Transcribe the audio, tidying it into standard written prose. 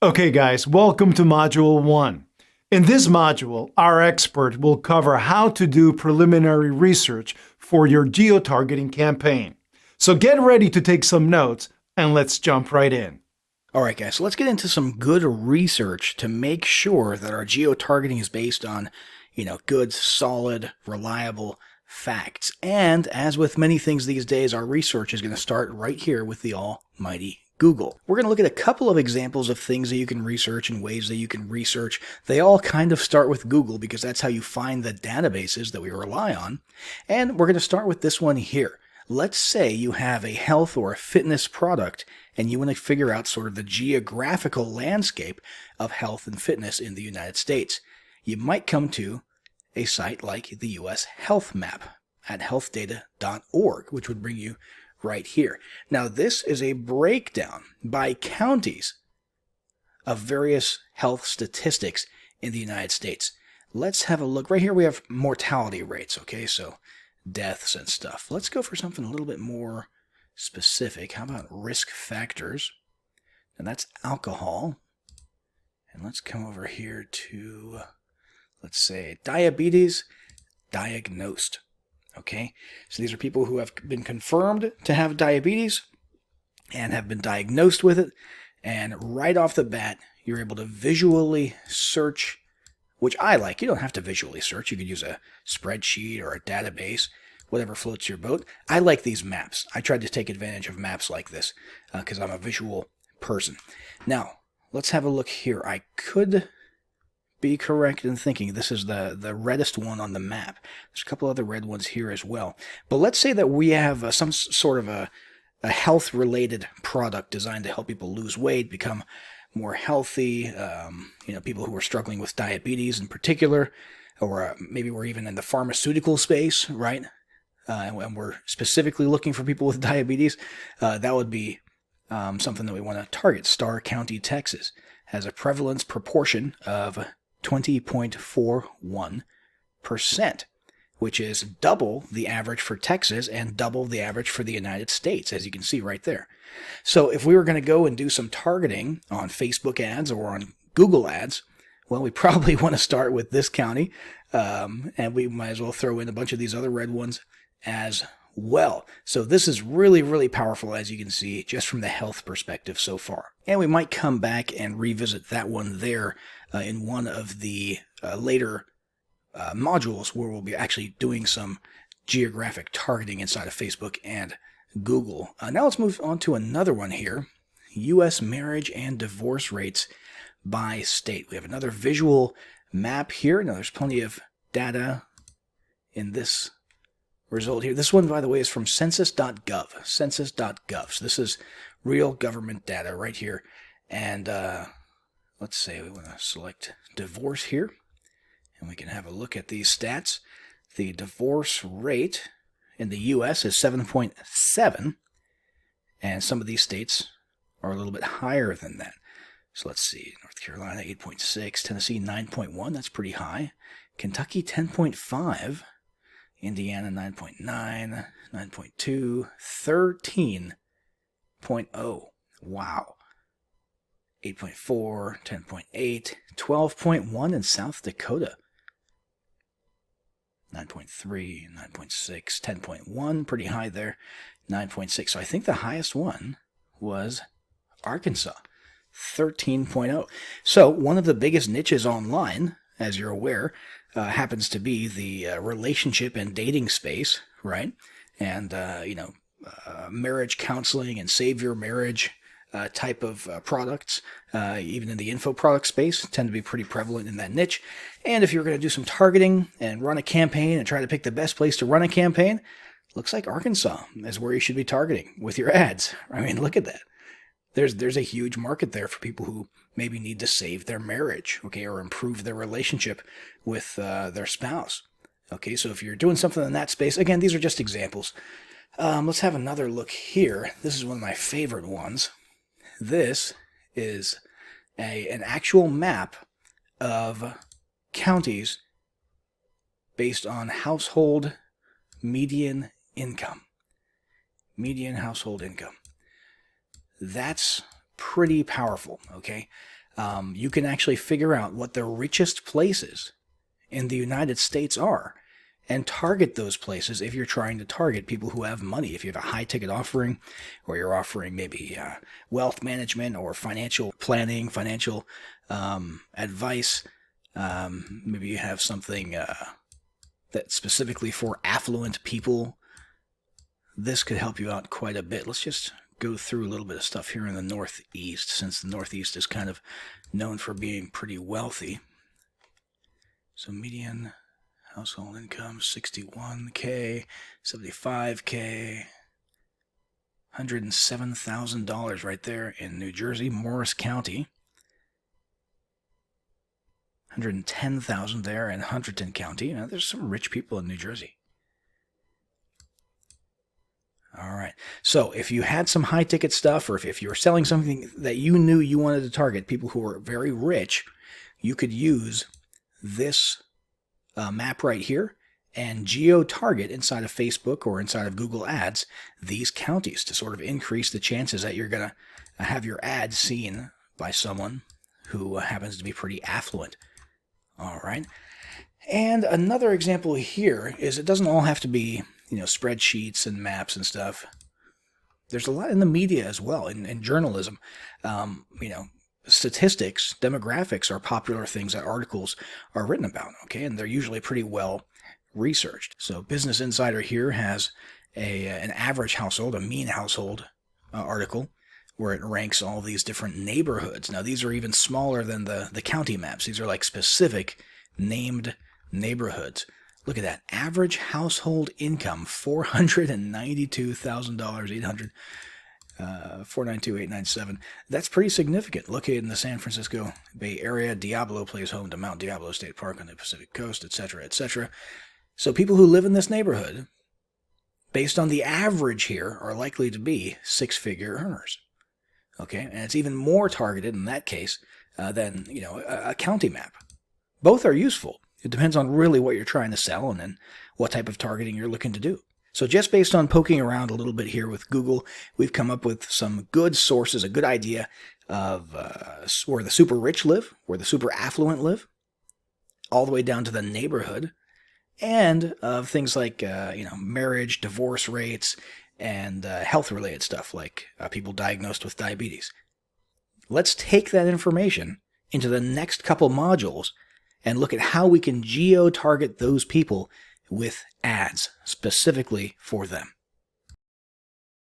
Okay guys, welcome to Module 1. In this module, our expert will cover how to do preliminary research for your geo-targeting campaign. So get ready to take some notes and let's jump right in. Alright guys, so let's get into some good research to make sure that our geo-targeting is based on, good, solid, reliable facts. And as with many things these days, our research is going to start right here with the almighty Google. We're going to look at a couple of examples of things that you can research and ways that you can research. They all kind of start with Google because that's how you find the databases that we rely on. And we're going to start with this one here. Let's say you have a health or a fitness product and you want to figure out sort of the geographical landscape of health and fitness in the United States. You might come to a site like the US Health Map at healthdata.org, which would bring you right here. Now, this is a breakdown by counties of various health statistics in the United States. Let's have a look. Right here we have mortality rates, okay? So deaths and stuff. Let's go for something a little bit more specific. How about risk factors? And that's alcohol. And let's come over here to, let's say, diabetes diagnosed. Okay, so these are people who have been confirmed to have diabetes and have been diagnosed with it. And right off the bat, you're able to visually search, which I like. You don't have to visually search. You could use a spreadsheet or a database, whatever floats your boat. I like these maps. I tried to take advantage of maps like this because I'm a visual person. Now, let's have a look here. I could be correct in thinking this is the reddest one on the map. There's a couple other red ones here as well. But let's say that we have some sort of a health-related product designed to help people lose weight, become more healthy, people who are struggling with diabetes in particular, or maybe we're even in the pharmaceutical space, right? And we're specifically looking for people with diabetes. That would be something that we want to target. Starr County, Texas, has a prevalence proportion of 20.41%, which is double the average for Texas and double the average for the United States, as you can see right there. So if we were going to go and do some targeting on Facebook ads or on Google ads, well, we probably want to start with this county, and we might as well throw in a bunch of these other red ones as well. So this is really, really powerful, as you can see, just from the health perspective so far. And we might come back and revisit that one there in one of the later modules where we'll be actually doing some geographic targeting inside of Facebook and Google. Now let's move on to another one here. U.S. marriage and divorce rates by state. We have another visual map here. Now there's plenty of data in this result here. This one, by the way, is from census.gov. Census.gov. So this is real government data right here. And let's say we want to select divorce here. And we can have a look at these stats. The divorce rate in the U.S. is 7.7. And some of these states are a little bit higher than that. So let's see. North Carolina, 8.6. Tennessee, 9.1. That's pretty high. Kentucky, 10.5. Indiana, 9.9, 9.2, 13.0. Wow. 8.4, 10.8, 12.1 in South Dakota. 9.3, 9.6, 10.1, pretty high there. 9.6. So I think the highest one was Arkansas, 13.0. So one of the biggest niches online, as you're aware, happens to be the relationship and dating space, right? And, marriage counseling and save your marriage type of products, even in the info product space, tend to be pretty prevalent in that niche. And if you're going to do some targeting and run a campaign and try to pick the best place to run a campaign, looks like Arkansas is where you should be targeting with your ads. I mean, look at that. There's a huge market there for people who maybe need to save their marriage, okay, or improve their relationship with their spouse. Okay, so if you're doing something in that space, again, these are just examples. Let's have another look here. This is one of my favorite ones. This is an actual map of counties based on household median income. Median household income. That's pretty powerful, okay? You can actually figure out what the richest places in the United States are and target those places if you're trying to target people who have money. If you have a high-ticket offering, or you're offering maybe wealth management or financial planning, financial advice, maybe you have something that's specifically for affluent people, this could help you out quite a bit. Let's just go through a little bit of stuff here in the Northeast, since the Northeast is kind of known for being pretty wealthy. So median household income, $61K, $75K, $107,000 right there in New Jersey, Morris County. $110,000 there in Hunterdon County. Now, there's some rich people in New Jersey. All right. So if you had some high-ticket stuff, or if you were selling something that you knew you wanted to target people who were very rich, you could use this map right here and geo-target inside of Facebook or inside of Google Ads these counties to sort of increase the chances that you're going to have your ad seen by someone who happens to be pretty affluent. All right. And another example here is it doesn't all have to be, spreadsheets and maps and stuff. There's a lot in the media as well, in journalism. Statistics, demographics are popular things that articles are written about, okay? And they're usually pretty well researched. So Business Insider here has an average household, a mean household article, where it ranks all these different neighborhoods. Now, these are even smaller than the county maps. These are like specific named neighborhoods. Look at that. Average household income, $492,000, $492,897. That's pretty significant. Located in the San Francisco Bay Area, Diablo plays home to Mount Diablo State Park on the Pacific Coast, etc., etc. So people who live in this neighborhood, based on the average here, are likely to be six-figure earners. Okay, and it's even more targeted in that case than a county map. Both are useful. It depends on really what you're trying to sell and then what type of targeting you're looking to do. So just based on poking around a little bit here with Google, we've come up with some good sources, a good idea of where the super rich live, where the super affluent live, all the way down to the neighborhood, and of things like marriage, divorce rates, and health-related stuff like people diagnosed with diabetes. Let's take that information into the next couple modules and look at how we can geo-target those people with ads specifically for them.